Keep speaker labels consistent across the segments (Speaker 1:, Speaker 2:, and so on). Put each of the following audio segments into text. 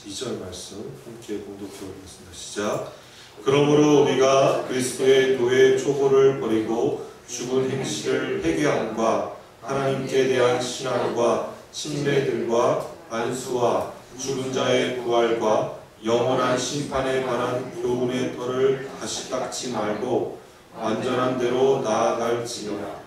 Speaker 1: 2절 말씀 함께 공독해 보겠습니다. 시작. 그러므로 우리가 그리스도의 도의 초보를 버리고 죽은 행실을 회개함과 하나님께 대한 신앙과 침례들과 안수와 죽은 자의 부활과 영원한 심판에 관한 교훈의 털을 다시 닦지 말고 완전한 대로 나아갈지니라.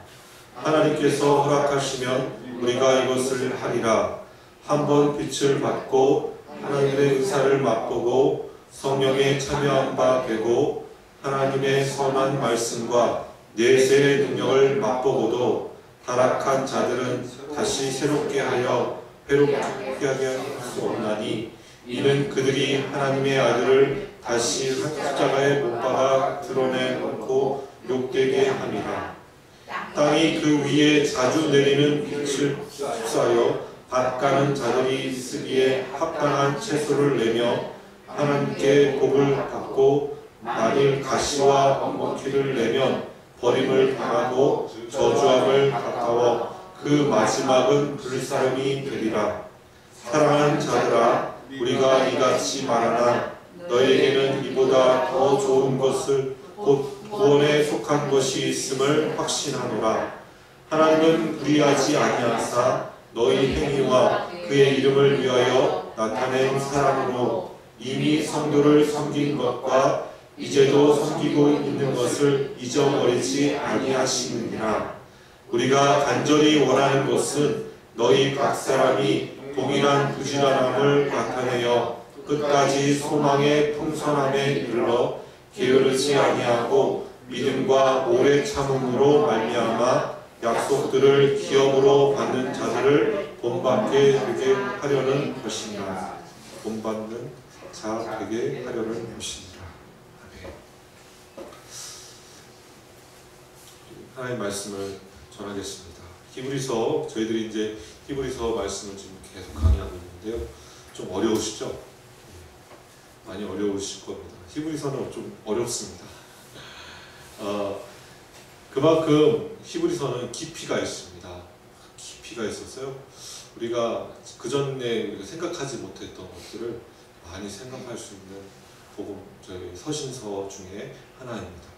Speaker 1: 하나님께서 허락하시면 우리가 이것을 하리라. 한번 빛을 받고 하나님의 의사를 맛보고 성령에 참여한 바 되고 하나님의 선한 말씀과 내세의 능력을 맛보고도 타락한 자들은 다시 새롭게 하여 회롭게 하게 할 수 없나니 이는 그들이 하나님의 아들을 다시 십자가에 못 박아 드러내놓고 욕되게 함이라. 땅이 그 위에 자주 내리는 빛을 흡수하여 밭가는 자들이 쓰기에 합당한 채소를 내며 하나님께 복을 받고 만일 가시와 엉겅퀴를 내면 버림을 당하고 저주함을 가까워 그 마지막은 불사름이 되리라. 사랑하는 자들아, 우리가 이같이 말하나 너에게는 이보다 더 좋은 것을 곧 구원에 속한 것이 있음을 확신하노라. 하나님은 불의하지 아니하사 너희 행위와 그의 이름을 위하여 나타낸 사랑으로 이미 성도를 섬긴 것과 이제도 섬기고 있는 것을 잊어버리지 아니하시느니라. 우리가 간절히 원하는 것은 너희 각 사람이 동일한 부지런함을 나타내어 끝까지 소망의 풍성함에 이르러 게으르지 아니하고 믿음과 오래 참음으로 말미암아 약속들을 기업으로 받는 자들을 본받게 되게 하려는 것이니라. 본받는 자 되게 하려는 것이니라. 아멘. 하나님의 말씀을 전하겠습니다. 히브리서, 저희들이 이제 히브리서 말씀을 지금 계속 강의하고 있는데요. 좀 어려우시죠? 많이 어려우실 겁니다. 히브리서는 좀 어렵습니다. 그만큼 히브리서는 깊이가 있습니다. 깊이가 있어서요. 우리가 그 전에 우리가 생각하지 못했던 것들을 많이 생각할 수 있는 복음, 저희 서신서 중에 하나입니다.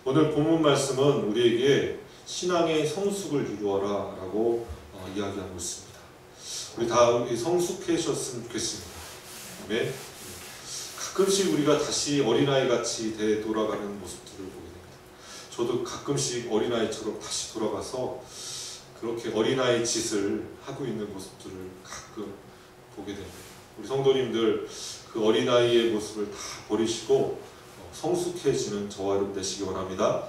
Speaker 1: 오늘 본문 말씀은 우리에게 신앙의 성숙을 이루어라 라고 이야기하고 있습니다. 우리 다 성숙해졌으면 좋겠습니다. 아멘. 가끔씩 우리가 다시 어린아이 같이 되돌아가는 모습들을 보게 됩니다. 저도 가끔씩 어린아이처럼 다시 돌아가서 그렇게 어린아이 짓을 하고 있는 모습들을 가끔 보게 됩니다. 우리 성도님들 그 어린아이의 모습을 다 버리시고 성숙해지는 저와 여러분 되시기 원합니다.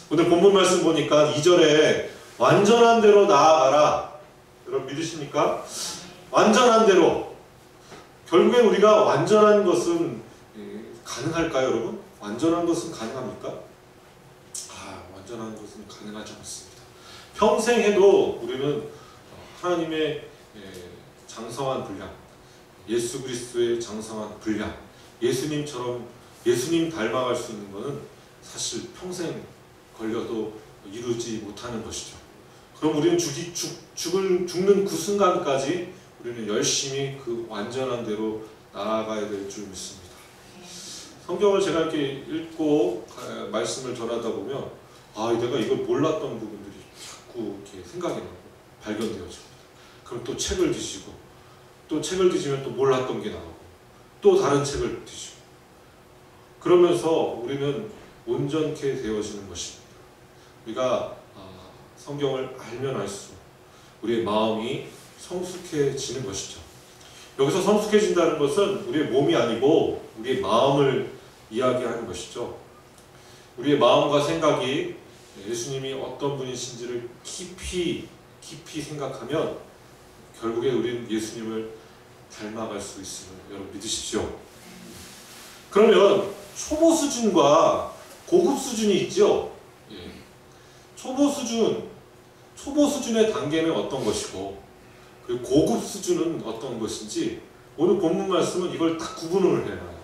Speaker 1: 오늘 본문 말씀 보니까 2절에 완전한 대로 나아가라. 여러분 믿으십니까? 완전한 대로. 결국에 우리가 완전한 것은 가능할까요, 여러분? 완전한 것은 가능합니까? 완전한 것은 가능하지 않습니다. 평생 해도 우리는 하나님의 장성한 분량, 예수 그리스도의 장성한 분량, 예수님처럼 예수님 닮아갈 수 있는 것은 사실 평생 걸려도 이루지 못하는 것이죠. 그럼 우리는 죽는 그 순간까지 우리는 열심히 그 완전한 대로 나아가야 될 줄 믿습니다. 성경을 제가 이렇게 읽고 말씀을 전하다 보면 내가 이걸 몰랐던 부분들이 자꾸 이렇게 생각이 나고 발견되어집니다. 그럼 또 책을 뒤지고 또 책을 뒤지면 또 몰랐던 게 나오고 또 다른 책을 뒤지고 그러면서 우리는 온전케 되어지는 것입니다. 우리가 성경을 알면 알수록 우리의 마음이 성숙해지는 것이죠. 여기서 성숙해진다는 것은 우리의 몸이 아니고 우리의 마음을 이야기하는 것이죠. 우리의 마음과 생각이 예수님이 어떤 분이신지를 깊이 생각하면 결국에 우리는 예수님을 닮아갈 수 있음을 여러분 믿으십시오. 그러면 초보 수준과 고급 수준이 있죠. 초보 수준의 단계는 어떤 것이고 그리고 고급 수준은 어떤 것인지 오늘 본문 말씀은 이걸 딱 구분을 해놔요.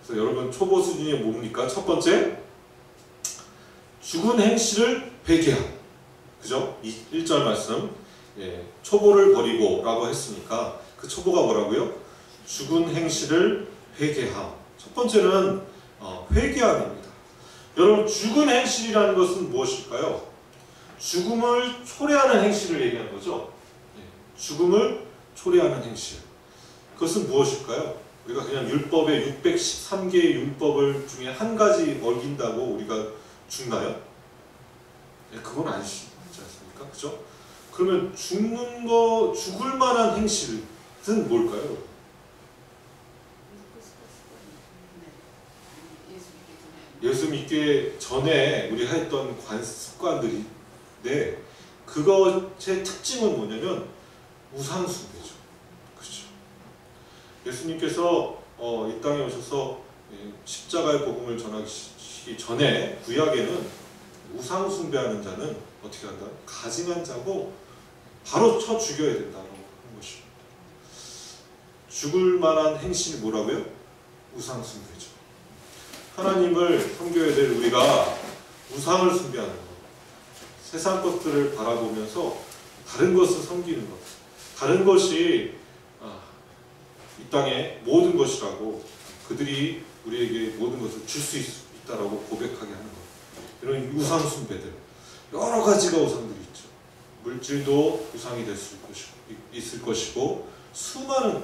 Speaker 1: 그래서 여러분 초보 수준이 뭡니까? 첫 번째, 죽은 행실을 회개함. 그죠? 1절 말씀, 초보를 버리고 라고 했으니까 그 초보가 뭐라고요? 죽은 행실을 회개함. 첫 번째는 회개함입니다. 여러분, 죽은 행실이라는 것은 무엇일까요? 죽음을 초래하는 행실을 얘기하는 거죠. 죽음을 초래하는 행실. 그것은 무엇일까요? 우리가 그냥 율법의 613개의 율법을 중에 한 가지 어긴다고 우리가 죽나요? 그건 아니지 않습니까? 그죠? 그러면 죽을 만한 행실은 뭘까요? 예수 믿기 전에 우리가 했던 습관들인데, 그것의 특징은 뭐냐면 우상숭배죠. 그렇죠? 예수님께서 이 땅에 오셔서 십자가의 복음을 전하시기 전에 구약에는 우상숭배하는 자는 어떻게 한다? 가증한 자고 바로 쳐 죽여야 된다고 하는 것입니다. 죽을 만한 행실이 뭐라고요? 우상숭배죠. 하나님을 섬겨야 될 우리가 우상을 숭배하는 것, 세상 것들을 바라보면서 다른 것을 섬기는 것, 다른 것이 이 땅의 모든 것이라고, 그들이 우리에게 모든 것을 줄 수 있다라고 고백하게 하는 것, 이런 우상 숭배들, 여러 가지가 우상들이 있죠. 물질도 우상이 될 수 있을 것이고, 수많은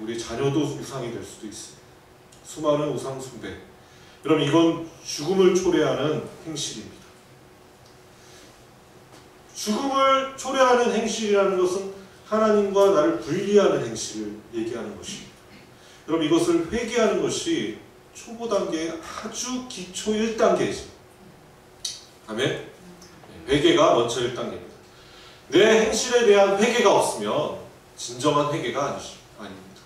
Speaker 1: 우리 자녀도 우상이 될 수도 있습니다. 수많은 우상 숭배. 여러분, 이건 죽음을 초래하는 행실입니다. 죽음을 초래하는 행실이라는 것은 하나님과 나를 분리하는 행실을 얘기하는 것입니다. 여러분, 이것을 회개하는 것이 초보 단계의 아주 기초 1단계이죠. 아멘? 회개가 먼저 1단계입니다. 내 행실에 대한 회개가 없으면 진정한 회개가 아닙니다.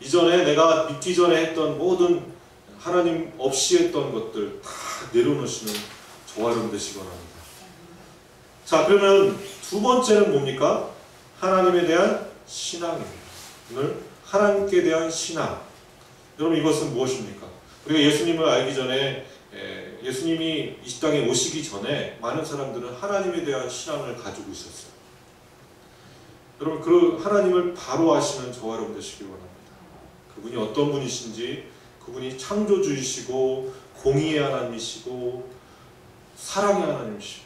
Speaker 1: 이전에 내가 믿기 전에 했던 모든 하나님 없이 했던 것들 다 내려놓으시는 저와 여러분 되시기 바랍니다. 자, 그러면 두 번째는 뭡니까? 하나님에 대한 신앙입니다. 오늘 하나님께 대한 신앙. 여러분, 이것은 무엇입니까? 우리가 예수님을 알기 전에, 예수님이 이 땅에 오시기 전에 많은 사람들은 하나님에 대한 신앙을 가지고 있었어요. 여러분, 그 하나님을 바로 아시는 저와 여러분 되시기 바랍니다. 그분이 어떤 분이신지, 그분이 창조주이시고 공의의 하나님이시고 사랑의 하나님이시고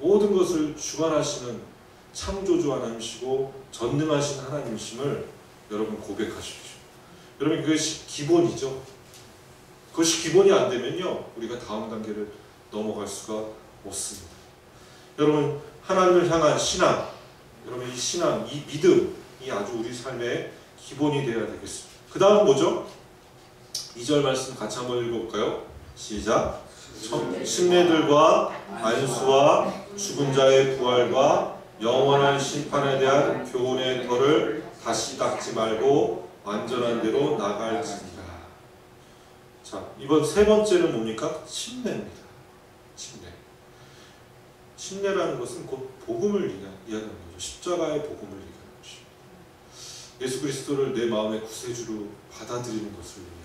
Speaker 1: 모든 것을 주관하시는 창조주 하나님이시고 전능하신 하나님이심을 여러분 고백하십시오. 여러분, 그것이 기본이죠. 그것이 기본이 안 되면요, 우리가 다음 단계를 넘어갈 수가 없습니다. 여러분, 하나님을 향한 신앙, 여러분, 이 신앙, 이 믿음이 아주 우리 삶의 기본이 되어야 되겠습니다. 그 다음 뭐죠? 2절 말씀 같이 한번 읽어볼까요? 시작. 심내들과 안수와 죽은 자의 부활과 영원한 심판에 대한 교훈의 털을 다시 닦지 말고 완전한 대로 나갈지니라. 자, 이번 세 번째는 뭡니까? 침례입니다. 침례. 침례라는 것은 곧 복음을 이야기하는 거죠. 십자가의 복음을 얘기하는 것입니다. 예수 그리스도를 내 마음의 구세주로 받아들이는 것을 의미하죠.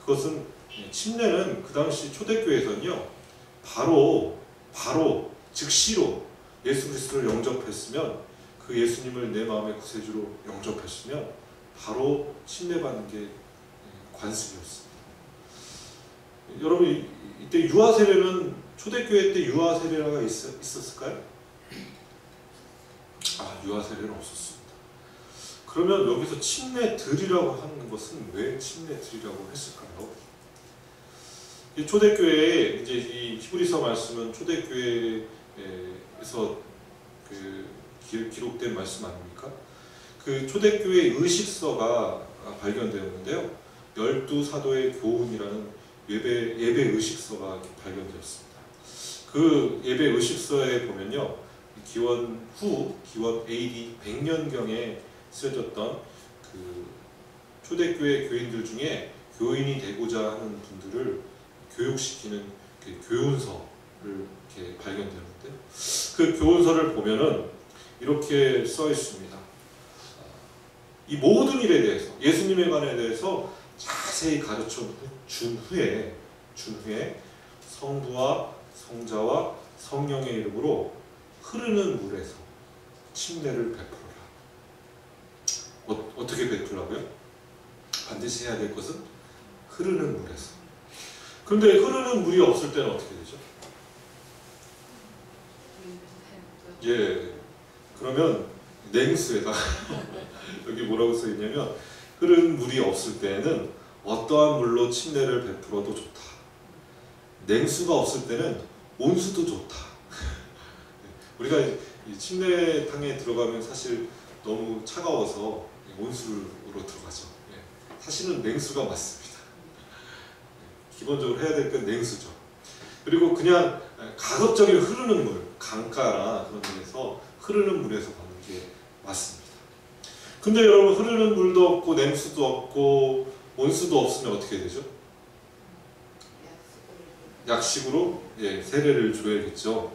Speaker 1: 그것은, 침례는 그 당시 초대교회에서는요, 바로 즉시로 예수 그리스도를 영접했으면, 그 예수님을 내 마음의 구세주로 영접했으면 바로 침례받는 게 관습이었습니다. 여러분, 이때 유아 세례는 초대교회 때 유아 세례가 있었을까요? 유아 세례는 없었습니다. 그러면 여기서 침례들이라고 하는 것은 왜 침례들이라고 했을까요? 이 초대교회에 이제 이 히브리서 말씀은 초대교회에서 기록된 말씀 아닙니까? 그 초대교회 의식서가 발견되었는데요. 12사도의 교훈이라는 예배 의식서가 발견되었습니다. 그 예배 의식서에 보면요, 기원 AD 100년경에 쓰여졌던 그 초대교회 교인들 중에 교인이 되고자 하는 분들을 교육시키는 그 교훈서를 이렇게 발견되었는데, 그 교훈서를 보면은 이렇게 써 있습니다. 이 모든 일에 대해서, 예수님에 관해 대해서 자세히 가르쳐 준 후에 성부와 성자와 성령의 이름으로 흐르는 물에서 침례를 베풀어라. 어떻게 베풀라고요? 반드시 해야 될 것은 흐르는 물에서. 그런데 흐르는 물이 없을 때는 어떻게 되죠? 예, 그러면 냉수에다가 여기 뭐라고 써 있냐면 흐르는 물이 없을 때에는 어떠한 물로 침례를 베풀어도 좋다. 냉수가 없을 때는 온수도 좋다. 우리가 이 침례탕에 들어가면 사실 너무 차가워서 온수로 들어가죠. 사실은 냉수가 맞습니다. 기본적으로 해야 될 건 냉수죠. 그리고 그냥 가급적이 흐르는 물, 강가나 그런 데에서 흐르는 물에서 받는 게 맞습니다. 근데 여러분 흐르는 물도 없고 냉수도 없고 온수도 없으면 어떻게 되죠? 약식으로 세례를 줘야겠죠.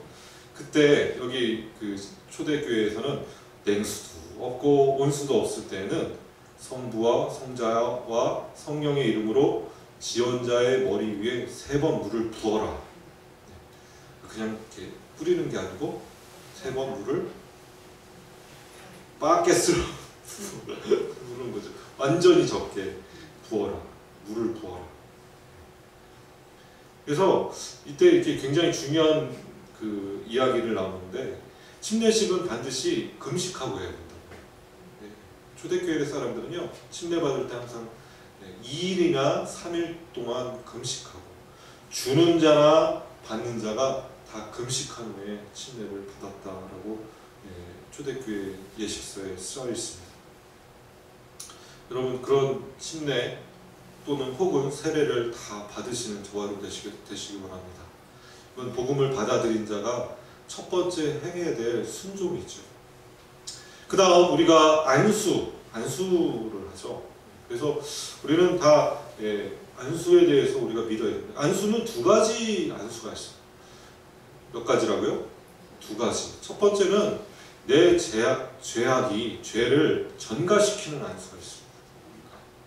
Speaker 1: 그때 여기 그 초대교회에서는 냉수도 없고 온수도 없을 때는 성부와 성자와 성령의 이름으로 지원자의 머리 위에 3번 물을 부어라. 그냥 이렇게 뿌리는 게 아니고 3번 물을 바켓으로 부는 거죠. 완전히 적게 부어라. 물을 부어라. 그래서 이때 이렇게 굉장히 중요한 그 이야기를 나오는데 침례식은 반드시 금식하고 해야 된다고. 초대교회 사람들은요 침례 받을 때 항상 2일이나 3일 동안 금식하고 주는 자나 받는 자가 다 금식한 후에 침례를 받았다라고 초대교회 예식서에 써 있습니다. 여러분 그런 침례 또는 혹은 세례를 다 받으시는 저와 여러분 되시기 바랍니다. 이건 복음을 받아들인 자가 첫 번째 행해야 될 순종이죠. 그 다음 우리가 안수를 하죠. 그래서 우리는 다 안수에 대해서 우리가 믿어야 됩니다. 안수는 2가지 안수가 있어요. 몇 가지라고요? 2가지. 첫 번째는 내 죄악이 죄를 전가시키는 안수가 있습니다.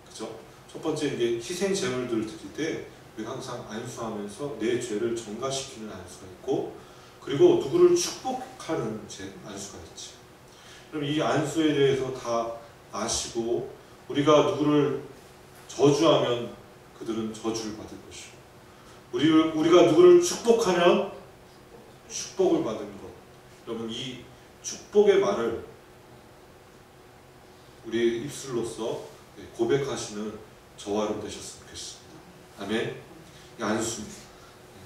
Speaker 1: 그죠? 첫 번째 이제 희생 제물들을 드릴 때 우리가 항상 안수하면서 내 죄를 전가시키는 안수가 있고 그리고 누구를 축복하는 안수가 있죠. 그럼 이 안수에 대해서 다 아시고 우리가 누구를 저주하면 그들은 저주를 받을 것이고 우리가 누구를 축복하면 축복을 받는 것. 여러분 이 축복의 말을 우리의 입술로서 고백하시는 저와 여러분 되셨으면 좋겠습니다. 아멘. 안수입니다.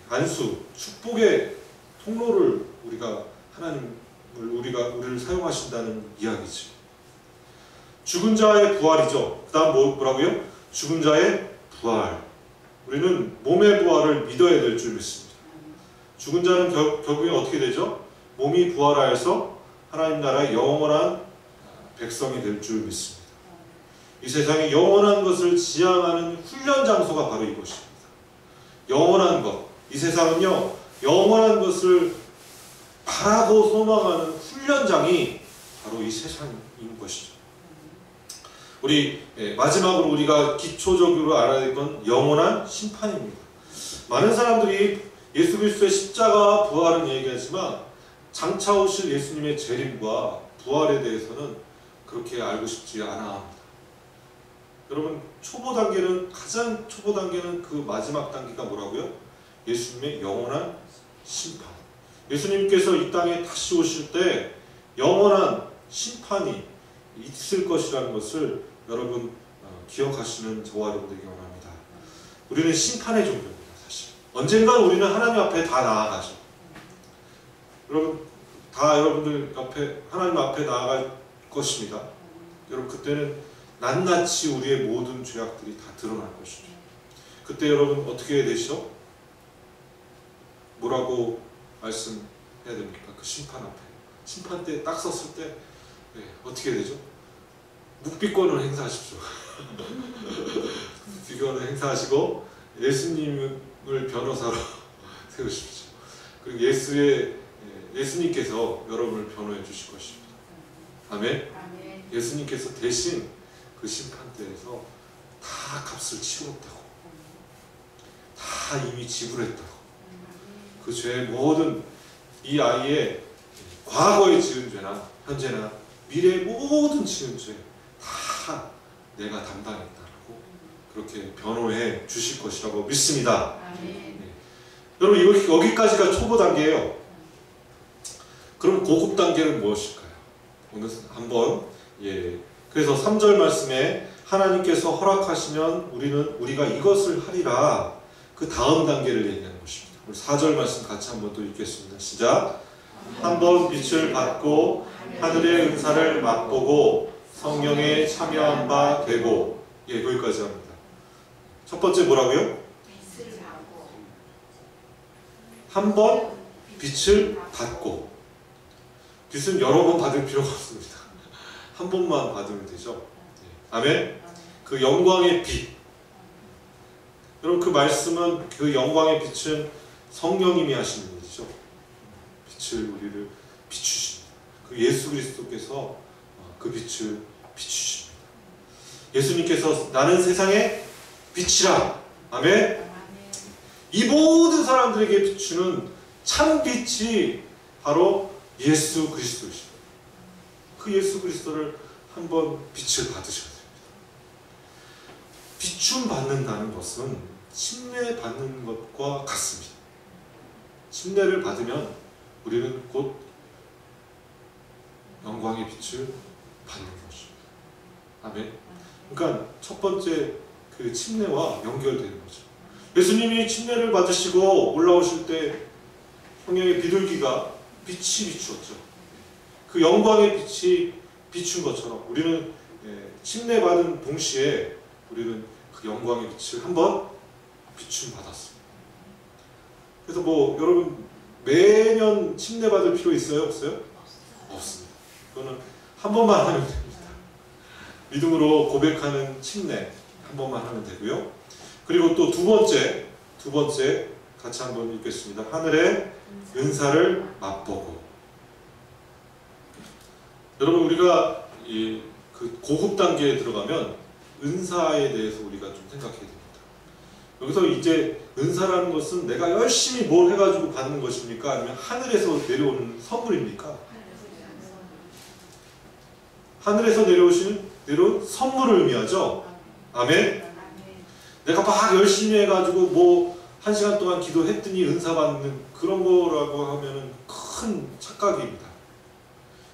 Speaker 1: 안수, 축복의 통로를 우리를 사용하신다는 이야기죠. 죽은 자의 부활이죠. 그 다음 뭐라고요? 죽은 자의 부활. 우리는 몸의 부활을 믿어야 될 줄 믿습니다. 죽은 자는 결국에 어떻게 되죠? 몸이 부활하여서 하나님 나라의 영원한 백성이 될 줄 믿습니다. 이 세상에 영원한 것을 지향하는 훈련 장소가 바로 이것입니다. 영원한 것. 이 세상은요, 영원한 것을 바라고 소망하는 훈련장이 바로 이 세상인 것이죠. 우리 마지막으로 우리가 기초적으로 알아야 될 건 영원한 심판입니다. 많은 사람들이 예수 그리스도의 십자가 부활은 얘기하지만 장차 오실 예수님의 재림과 부활에 대해서는 그렇게 알고 싶지 않아 합니다. 여러분 가장 초보 단계는 그 마지막 단계가 뭐라고요? 예수님의 영원한 심판. 예수님께서 이 땅에 다시 오실 때 영원한 심판이 있을 것이라는 것을 여러분 기억하시는 저와 여러분 되기 원합니다. 우리는 심판의 종교입니다. 사실 언젠가 우리는 하나님 앞에 다 나아가죠. 여러분 다 여러분들 앞에 하나님 앞에 나아갈 것입니다. 여러분 그때는 낱낱이 우리의 모든 죄악들이 다 드러날 것이죠. 그때 여러분 어떻게 되시죠? 뭐라고 말씀해야 됩니까? 그 심판 앞에 심판 때 딱 섰을 때 어떻게 되죠? 묵비권을 행사하십시오. 묵비권을 행사하시고 예수님을 변호사로 세우십시오. 그리고 예수님께서 여러분을 변호해 주실 것입니다. 아멘. 예수님께서 대신 그 심판대에서 다 값을 치렀다고, 다 이미 지불했다고. 그 죄의 모든 이 아이의 과거에 지은 죄나 현재나 미래의 모든 지은 죄 다 내가 담당했다라고 그렇게 변호해 주실 것이라고 믿습니다. 네. 여러분 여기까지가 초보 단계예요. 그럼 고급 단계는 무엇일까요? 오늘 한번 그래서 3절 말씀에 하나님께서 허락하시면 우리가 이것을 하리라, 그 다음 단계를 얘기하는 것입니다. 우리 4절 말씀 같이 한번 또 읽겠습니다. 시작. 한번 빛을 받고 하늘의 은사를 맛보고 성령에 참여한 바 되고. 거기까지 합니다. 첫 번째 뭐라고요? 한번 빛을 받고. 빛은 여러 번 받을 필요가 없습니다. 한 번만 받으면 되죠. 아멘. 그 영광의 빛. 여러분 그 말씀은, 그 영광의 빛은 성령님이 하시는 일이죠. 빛을 우리를 비추십니다. 그 예수 그리스도께서 그 빛을 비추십니다. 예수님께서 나는 세상의 빛이라. 아멘. 이 모든 사람들에게 비추는 참 빛이 바로 예수 그리스도이십니다. 그 예수 그리스도를 한번 빛을 받으셔야 됩니다. 비춤 받는다는 것은 침례 받는 것과 같습니다. 침례를 받으면 우리는 곧 영광의 빛을 받는 것입니다. 아멘. 그러니까 첫 번째 그 침례와 연결되는 거죠. 예수님이 침례를 받으시고 올라오실 때 성령의 비둘기가 빛이 비추었죠. 그 영광의 빛이 비춘 것처럼 우리는 침례 받은 동시에 우리는 그 영광의 빛을 한번 비춤 받았습니다. 그래서 여러분 매년 침례 받을 필요 있어요? 없어요? 없습니다. 그거는 한 번만 하면 됩니다. 믿음으로 고백하는 침례 한 번만 하면 되고요. 그리고 또 두 번째 같이 한번 읽겠습니다. 하늘의 은사를 맛보고. 여러분 우리가 그 고급 단계에 들어가면 은사에 대해서 우리가 좀 생각해야 됩니다. 여기서 이제 은사라는 것은 내가 열심히 뭘 해가지고 받는 것입니까? 아니면 하늘에서 내려오는 선물입니까? 하늘에서 내려온 선물을 의미하죠. 아멘. 내가 막 열심히 해가지고 1시간 동안 기도했더니 은사 받는 그런 거라고 하면은 큰 착각입니다.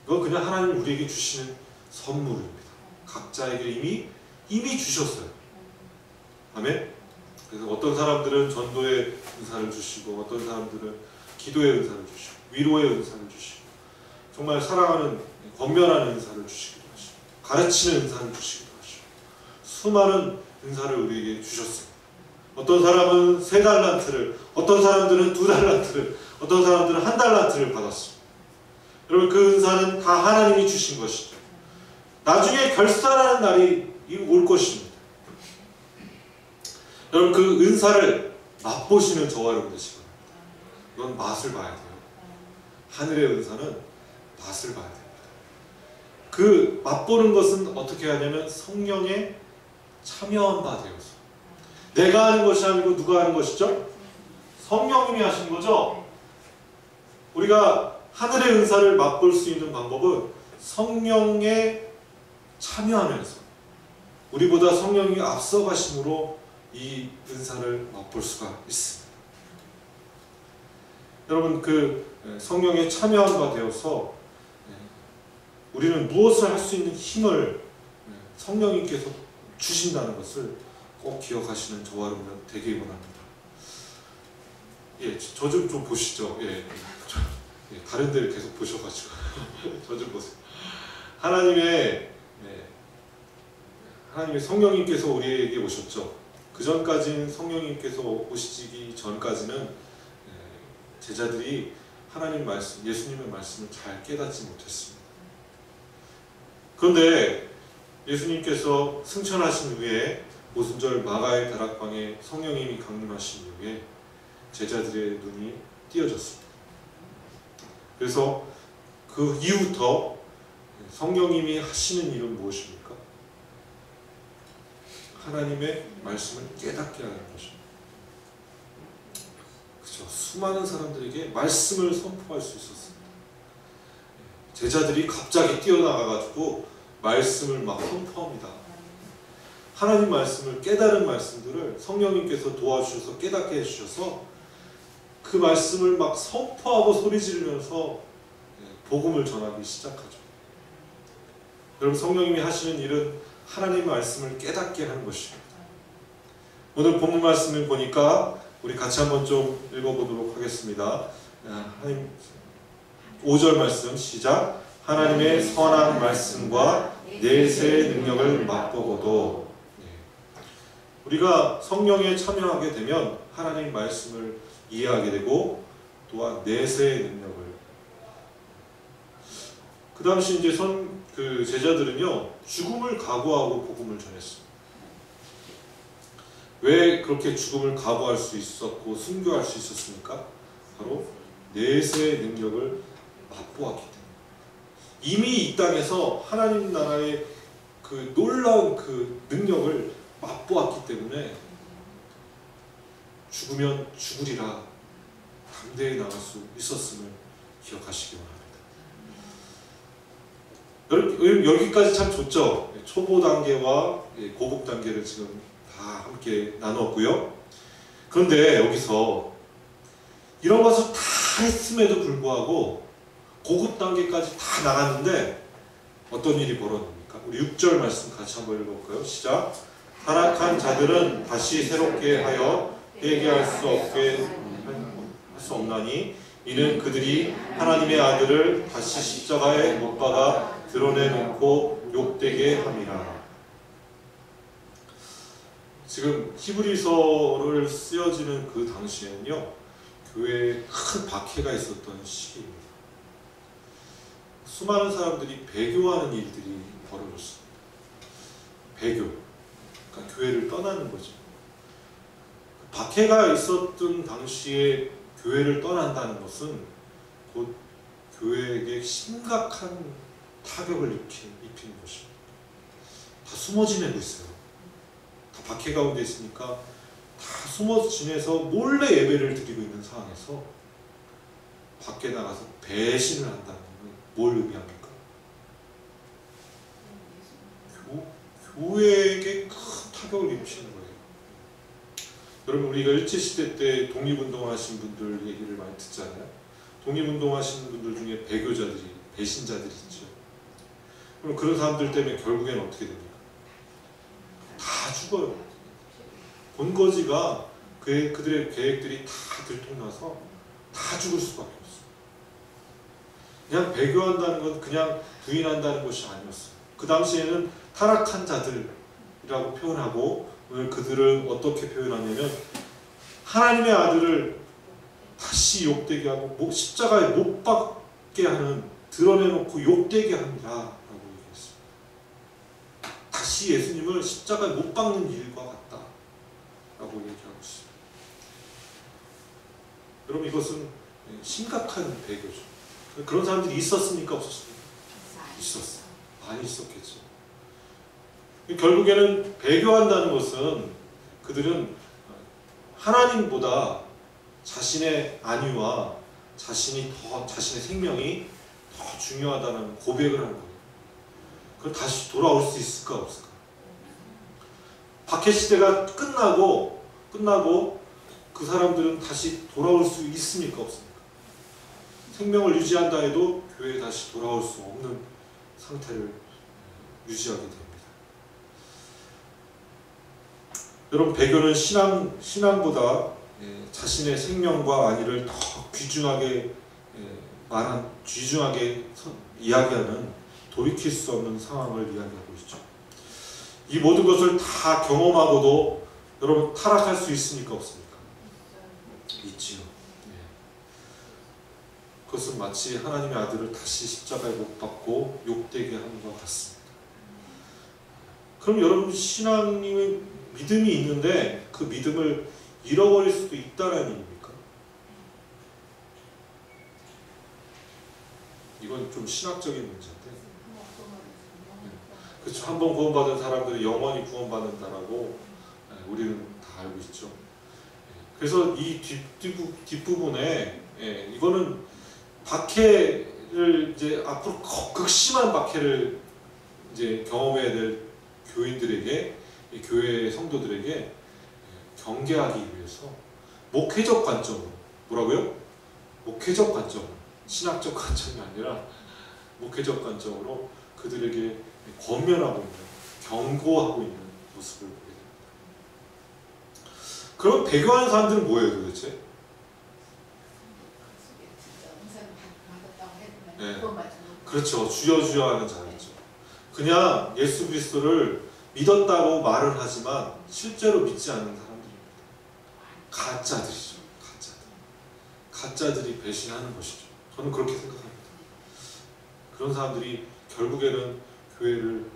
Speaker 1: 이건 그냥 하나님 우리에게 주시는 선물입니다. 각자에게 이미 주셨어요. 아멘. 그래서 어떤 사람들은 전도의 은사를 주시고, 어떤 사람들은 기도의 은사를 주시고, 위로의 은사를 주시고, 정말 사랑하는 권면하는 은사를 주시기도 하시고, 가르치는 은사를 주시기도 하시고, 수많은 은사를 우리에게 주셨습니다. 어떤 사람은 3달란트를, 어떤 사람들은 2달란트를, 어떤 사람들은 1달란트를 받았습니다. 여러분 그 은사는 다 하나님이 주신 것이죠. 나중에 결산하는 날이 올 것입니다. 여러분 그 은사를 맛보시는 저와 여러분 되시기 바랍니다. 이건 맛을 봐야 돼요. 하늘의 은사는 맛을 봐야 됩니다. 그 맛보는 것은 어떻게 하냐면 성령에 참여한 바 되어서. 내가 하는 것이 아니고 누가 하는 것이죠? 성령님이 하신 거죠. 우리가 하늘의 은사를 맛볼 수 있는 방법은 성령에 참여하면서 우리보다 성령이 앞서가심으로 이 은사를 맛볼 수가 있습니다. 여러분 그 성령에 참여한 바 되어서 우리는 무엇을 할 수 있는 힘을 성령님께서 주신다는 것을 꼭 기억하시는 저와 여러분 되길 원합니다. 저 좀 보시죠. 다른 데를 계속 보셔가지고 저 좀 보세요. 하나님의 성령님께서 우리에게 오셨죠. 그 전까지는 성령님께서 오시기 전까지는 제자들이 하나님 말씀, 예수님의 말씀을 잘 깨닫지 못했습니다. 그런데 예수님께서 승천하신 후에 오순절 마가의 다락방에 성령님이 강림하신 이후에 제자들의 눈이 띄어졌습니다. 그래서 그 이후부터 성령님이 하시는 일은 무엇입니까? 하나님의 말씀을 깨닫게 하는 것입니다. 그렇죠. 수많은 사람들에게 말씀을 선포할 수 있었습니다. 제자들이 갑자기 뛰어나가가지고 말씀을 막 선포합니다. 하나님 말씀을 깨달은 말씀들을 성령님께서 도와주셔서 깨닫게 해주셔서 그 말씀을 막 선포하고 소리 지르면서 복음을 전하기 시작하죠. 여러분, 성령님이 하시는 일은 하나님의 말씀을 깨닫게 하는 것입니다. 오늘 본문 말씀을 보니까 우리 같이 한번 좀 읽어보도록 하겠습니다. 하나님 5절 말씀 시작. 하나님의 선한 말씀과 내세의 능력을 맛보고도. 우리가 성령에 참여하게 되면 하나님 말씀을 이해하게 되고 또한 내세의 능력을. 그 당시 이제 그 제자들은요, 죽음을 각오하고 복음을 전했습니다. 왜 그렇게 죽음을 각오할 수 있었고 순교할 수 있었습니까? 바로 내세의 능력을 맛보았기 때문에. 이미 이 땅에서 하나님 나라의 그 놀라운 그 능력을 맛보았기 때문에 죽으면 죽으리라 담대히 나갈 수 있었음을 기억하시기 바랍니다. 여기까지 참 좋죠? 초보 단계와 고급 단계를 지금 다 함께 나눴고요. 그런데 여기서 이런 것을 다 했음에도 불구하고 고급 단계까지 다 나갔는데 어떤 일이 벌어집니까? 우리 6절 말씀 같이 한번 읽어볼까요? 시작. 타락한 자들은 다시 새롭게 하여 회개할 수 없나니 이는 그들이 하나님의 아들을 다시 십자가에 못 박아 드러내놓고 욕되게 함이라. 지금 히브리서를 쓰여지는 그 당시에는요, 교회에 큰 박해가 있었던 시기입니다. 수많은 사람들이 배교하는 일들이 벌어졌습니다. 배교, 그러니까 교회를 떠나는 거죠. 박해가 있었던 당시에 교회를 떠난다는 것은 곧 교회에게 심각한 타격을 입히는 것입니다. 다 숨어 지내고 있어요. 다 박해 가운데 있으니까 다 숨어 지내서 몰래 예배를 드리고 있는 상황에서 밖에 나가서 배신을 한다는 건 뭘 의미합니까? 교회에게 큰 타격을 입히는 거예요. 여러분, 우리가 일제시대 때 독립운동을 하신 분들 얘기를 많이 듣잖아요. 독립운동 하시는 분들 중에 배교자들이, 배신자들이 있죠. 그럼 그런 사람들 때문에 결국엔 어떻게 됩니까? 다 죽어요. 본거지가 그들의 계획들이 다 들통나서 다 죽을 수밖에 없어요. 그냥 배교한다는 건 그냥 부인한다는 것이 아니었어요. 그 당시에는 타락한 자들이라고 표현하고, 오늘 그들을 어떻게 표현하냐면 하나님의 아들을 다시 욕되게 하고 십자가에 못 박게 하는, 드러내놓고 욕되게 합니다 라고 얘기했습니다. 다시 예수님을 십자가에 못 박는 일과 같다 라고 얘기하고 있습니다. 여러분, 이것은 심각한 배교죠. 그런 사람들이 있었습니까? 없었습니까? 있었어요. 많이 있었겠죠. 결국에는 배교한다는 것은 그들은 하나님보다 자신의 안위와 자신의 생명이 더 중요하다는 고백을 하는 거예요. 그럼 다시 돌아올 수 있을까 없을까? 박해 시대가 끝나고 그 사람들은 다시 돌아올 수 있습니까 없습니까? 생명을 유지한다 해도 교회에 다시 돌아올 수 없는 상태를 유지하게 됩니다. 여러분, 배교는 신앙보다 자신의 생명과 안위를 더 귀중하게 이야기하는, 돌이킬 수 없는 상황을 이야기하고 있죠. 이 모든 것을 다 경험하고도 여러분, 타락할 수 있습니까 없습니까? 있지요. 그것은 마치 하나님의 아들을 다시 십자가에 못 박고 욕되게 하는 것 같습니다. 그럼 여러분, 신앙의 믿음이 있는데 그 믿음을 잃어버릴 수도 있다는 얘기입니까? 이건 좀 신학적인 문제인데, 그렇죠. 한번 구원받은 사람들이 영원히 구원받는다라고 우리는 다 알고 있죠. 그래서 이 뒷부분에 이거는 박해를 이제 앞으로 극심한 박해를 이제 경험해야 될 교인들에게 성도들에게 경계하기 위해서 목회적 관점으로, 뭐라고요? 목회적 관점으로, 신학적 관점이 아니라 목회적 관점으로 그들에게 권면하고 있는, 경고하고 있는 모습을 보게 됩니다. 그럼 배교하는 사람들은 뭐예요 도대체? 네. 그렇죠. 주여 주여 하는 자였죠. 그냥 예수 그리스도를 믿었다고 말을 하지만 실제로 믿지 않는 사람들입니다. 가짜들이죠. 가짜들이 배신하는 것이죠. 저는 그렇게 생각합니다. 그런 사람들이 결국에는 교회를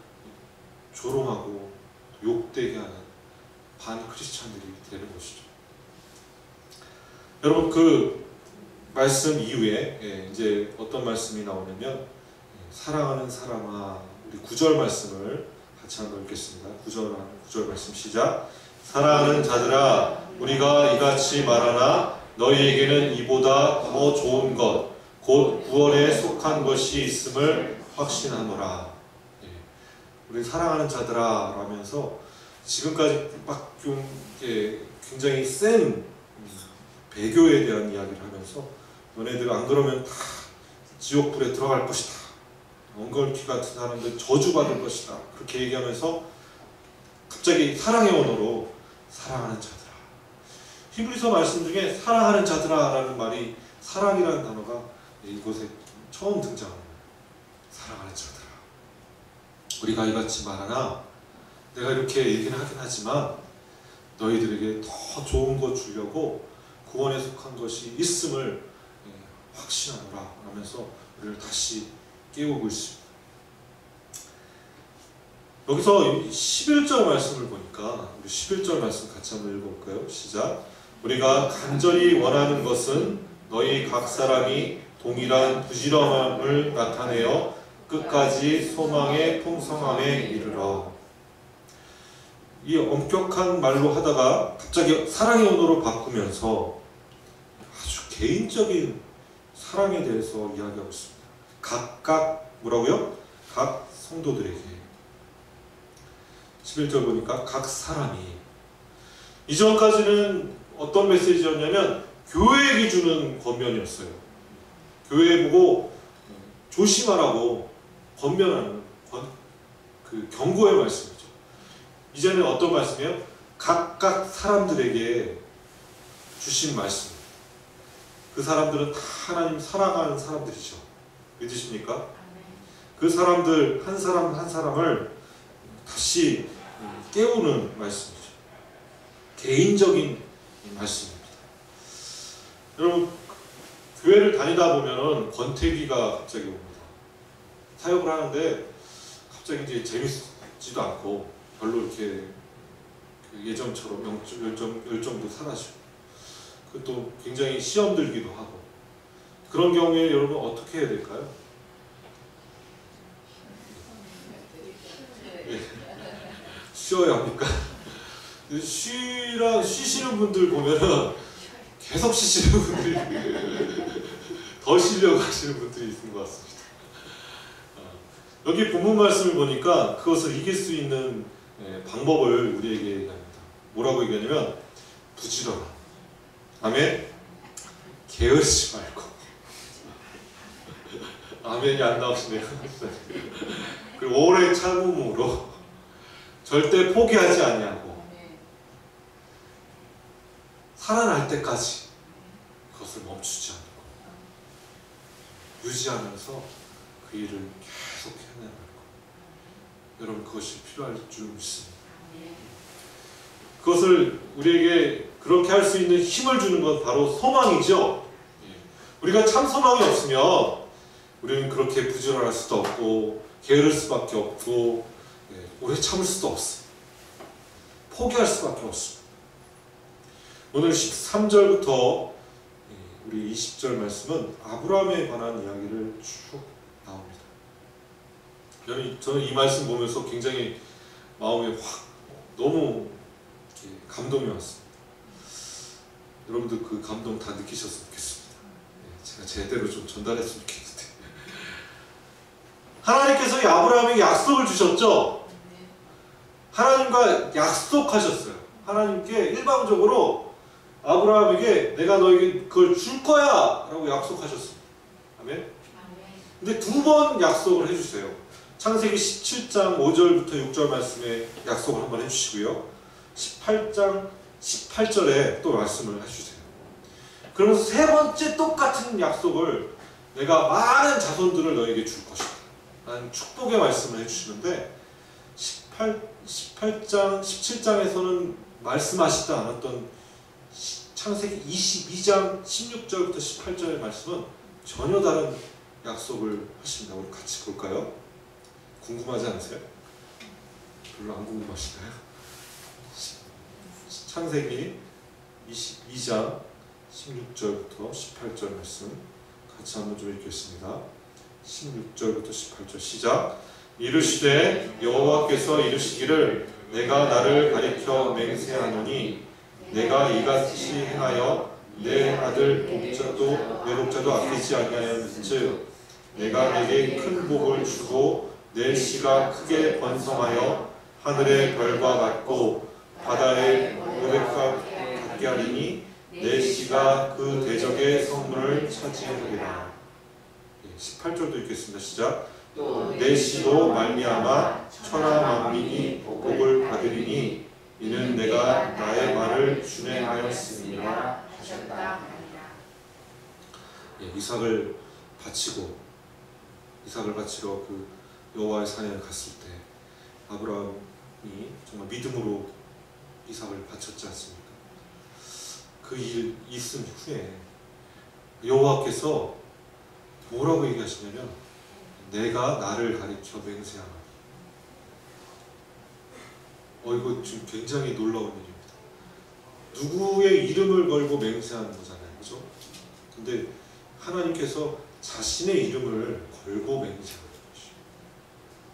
Speaker 1: 조롱하고 욕되게 하는 반 크리스찬들이 되는 것이죠. 여러분 그 말씀 이후에 이제 어떤 말씀이 나오냐면 사랑하는 사람아, 우리 9절 말씀을 같이 한번 읽겠습니다. 9절 말씀 시작. 사랑하는 자들아, 우리가 이같이 말하나 너희에게는 이보다 더 좋은 것, 곧 구원에 속한 것이 있음을 확신하노라. 우리 사랑하는 자들아 라면서 지금까지 막 좀 굉장히 센 배교에 대한 이야기를 하면서 너네들 안 그러면 다 지옥불에 들어갈 것이다. 엉겅퀴 같은 사람들 저주받을 것이다. 그렇게 얘기하면서 갑자기 사랑의 언어로 사랑하는 자들아. 히브리서 말씀 중에 사랑하는 자들아 라는 말이 사랑이라는 단어가 이곳에 처음 등장합니다. 사랑하는 자들아. 우리가 이같이 말하나 내가 이렇게 얘기는 하긴 하지만 너희들에게 더 좋은 것 주려고 구원에 속한 것이 있음을 확신하노라 하면서 우리를 다시 깨우고 있습니다. 여기서 11절 말씀을 보니까 우리 11절 말씀 같이 한번 읽어볼까요? 시작. 우리가 간절히 원하는 것은 너희 각 사람이 동일한 부지런함을 나타내어 끝까지 소망의 풍성함에 이르러. 이 엄격한 말로 하다가 갑자기 사랑의 언어로 바꾸면서 아주 개인적인 사랑에 대해서 이야기하고 있습니다. 각각 뭐라고요? 각 성도들에게. 11절 보니까 각 사람이. 이전까지는 어떤 메시지였냐면 교회에게 주는 권면이었어요. 교회 보고 조심하라고 권면하는 그 경고의 말씀이죠. 이제는 어떤 말씀이에요? 각각 사람들에게 주신 말씀. 그 사람들은 다 하나님 사랑하는 사람들이죠. 믿으십니까? 그 사람들 한 사람 한 사람을 다시 깨우는 말씀이죠. 개인적인 말씀입니다. 여러분 교회를 다니다 보면은 권태기가 갑자기 옵니다. 사역을 하는데 갑자기 이제 재밌지도 않고 별로 이렇게 예전처럼 열정도 사라지고 또 굉장히 시험 들기도 하고 그런 경우에 여러분 어떻게 해야 될까요? 네. 쉬어야 합니까? 쉬시는 분들 보면은 계속 쉬시는 분들이 더 쉬려고 하시는 분들이 있는 것 같습니다. 여기 본문 말씀을 보니까 그것을 이길 수 있는 방법을 우리에게 얘기합니다. 뭐라고 얘기하냐면 부지런함. 아멘. 게으르지 말고. 아멘이 안 나오시네요. 그리고 오래 참음으로 절대 포기하지 아니하고 살아날 때까지 그것을 멈추지 않고 유지하면서 그 일을 계속 해내는 것. 여러분 그것이 필요할 줄 믿습니다. 그것을 우리에게 그렇게 할 수 있는 힘을 주는 건 바로 소망이죠. 우리가 참 소망이 없으면 우리는 그렇게 부지런할 수도 없고 게으를 수밖에 없고 오래 참을 수도 없습니다. 포기할 수밖에 없습니다. 오늘 13절부터 우리 20절 말씀은 아브라함에 관한 이야기를 쭉 나옵니다. 저는 이 말씀 보면서 굉장히 마음에 확 너무 감동이 왔습니다. 여러분들 그 감동 다 느끼셨으면 좋겠습니다. 제가 제대로 좀 전달했으면 좋겠는데 하나님께서 이 아브라함에게 약속을 주셨죠. 하나님과 약속하셨어요. 하나님께 일방적으로 아브라함에게 내가 너에게 그걸 줄 거야 라고 약속하셨습니다. 아멘. 근데 두 번 약속을 해주세요. 창세기 17장 5절부터 6절 말씀에 약속을 한번 해주시고요. 18장 18절에 또 말씀을 해주세요. 그러면서 세 번째 똑같은 약속을 내가 많은 자손들을 너에게 줄 것이다 라는 축복의 말씀을 해주시는데 18장 17장에서는 말씀하시지 않았던 창세기 22장 16절부터 18절의 말씀은 전혀 다른 약속을 하십니다. 우리 같이 볼까요? 궁금하지 않으세요? 별로 안 궁금하신가요? 창세기 22장 16절부터 18절 말씀 같이 한번 좀 읽겠습니다. 16절부터 18절 시작. 이르시되 여호와께서 이르시기를 내가 나를 가리켜 맹세하노니 내가 이같이 행하여 내 아들 독자도 내 독자도 아끼지 아니하였은즉 내가 내게 큰 복을 주고 내 씨가 크게 번성하여 하늘의 별과 같고 바다의 모래과 같게 하리니 내 씨가 그 대적의 성문을 차지하리라. 18절도 읽겠습니다. 시작. 내 씨로 말미암아 천하 만민이 복을 받으리니 이는 내가 나의 말을 준행하였습니다 하셨다. 이삭을 바치러 그 여호와의 산에 갔을 때 아브라함이 정말 믿음으로 이삭을 바쳤지 않습니까? 그 일 있은 후에 여호와께서 뭐라고 얘기하시냐면 내가 나를 가리켜 맹세하노니. 이거 지금 굉장히 놀라운 일입니다. 누구의 이름을 걸고 맹세하는 거잖아요. 그죠? 근데 하나님께서 자신의 이름을 걸고 맹세하는 것이에요.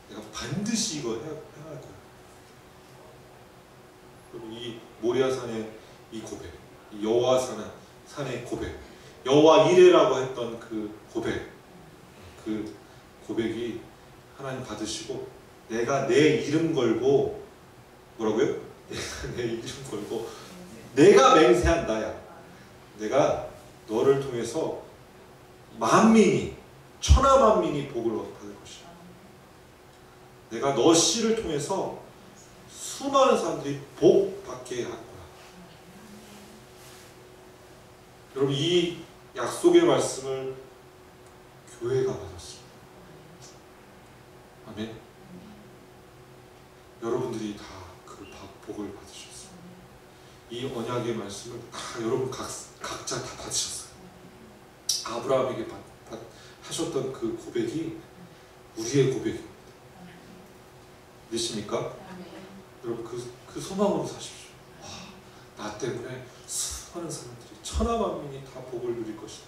Speaker 1: 내가 반드시 이거 해야 할 거야. 그리고 이 모리아산의 이 고백, 이 여호와 산의 고백, 여호와 이레라고 했던 그 고백, 그 고백이 하나님 받으시고 내가 내 이름 걸고 뭐라고요? 내가 내 이름 걸고 내가 맹세한다야. 내가 너를 통해서 만민이 천하 만민이 복을 받을 것이야. 내가 너 씨를 통해서 수많은 사람들이 복 받게 할 거야. 여러분 이 약속의 말씀을 교회가 받았습니다. 아멘. 여러분들이 다 그 복을 받으셨어요. 이 언약의 말씀을 다 여러분 각자 다 받으셨어요. 아브라함에게 하셨던 그 고백이 우리의 고백입니다. 믿으십니까? 여러분 그 소망으로 사십시오. 나 때문에 수많은 사람들이 천하 만민이 다 복을 누릴 것이다.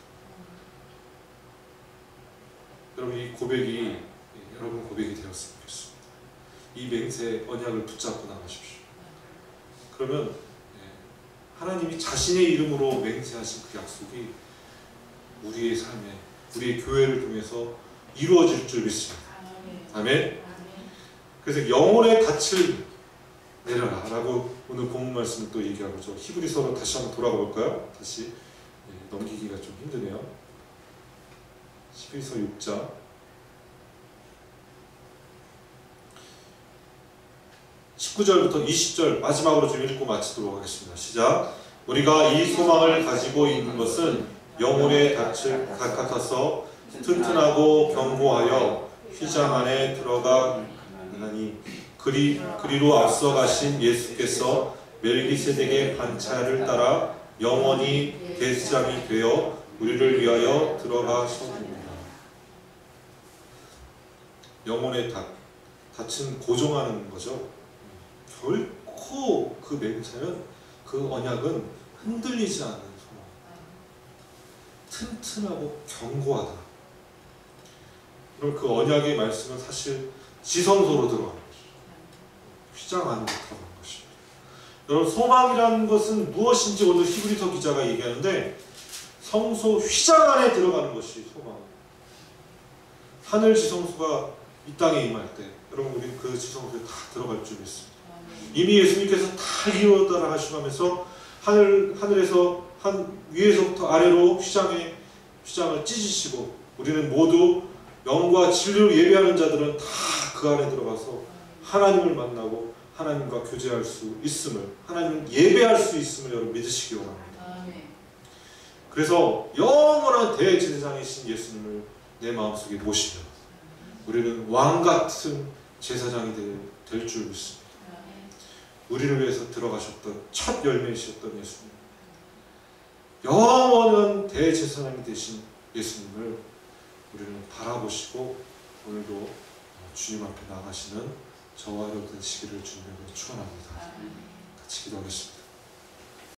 Speaker 1: 여러분 이 고백이 여러분 고백이 되었으면 좋겠습니다. 이 맹세 언약을 붙잡고 나가십시오. 그러면 하나님이 자신의 이름으로 맹세하신 그 약속이 우리의 삶에 우리의 교회를 통해서 이루어질 줄 믿습니다. 아멘. 그래서 영혼의 닻을 내려라 라고 오늘 본문 말씀을 또 얘기하고 있죠. 히브리서로 다시 한번 돌아가 볼까요? 다시 넘기기가 좀 힘드네요. 히브리서 6장 19절부터 20절 마지막으로 좀 읽고 마치도록 하겠습니다. 시작. 우리가 이 소망을 가지고 있는 것은 영혼의 닻을 같아서 튼튼하고 견고하여 휘장 안에 들어가니 그리로 앞서 가신 예수께서 멜기세덱의 관찰을 따라 영원히 대제사장이 되어 우리를 위하여 들어가셨습니다. 영혼의 닻은 고정하는 거죠. 결코 그 맹세는 그 언약은 흔들리지 않는 소망. 튼튼하고 견고하다. 그럼 그 언약의 말씀은 사실 지성소로 들어가는 것이죠. 휘장 안으로 들어가는 것입니다. 여러분 소망이라는 것은 무엇인지 오늘 히브리서 기자가 얘기하는데 성소 휘장 안에 들어가는 것이 소망. 하늘 지성소가 이 땅에 임할 때 여러분 우리 그 지성소에 다 들어갈 줄 믿습니다.
Speaker 2: 이미 예수님께서 다 이루었다라 하시면서 하늘에서 위에서부터 아래로 휘장을 찢으시고 우리는 모두 영과 진리로 예배하는 자들은 다 그 안에 들어가서 하나님을 만나고 하나님과 교제할 수 있음을, 하나님을 예배할 수 있음을 여러분 믿으시기 원합니다. 그래서 영원한 대제사장이신 예수님을 내 마음속에 모시며 우리는 왕같은 제사장이 될 줄 믿습니다. 우리를 위해서 들어가셨던 첫 열매이셨던 예수님, 영원한 대제사장이 되신 예수님을 우리는 바라보시고 오늘도 주님 앞에 나가시는 저와 여러분 되시기를 주님으로 축원합니다. 같이 기도하겠습니다.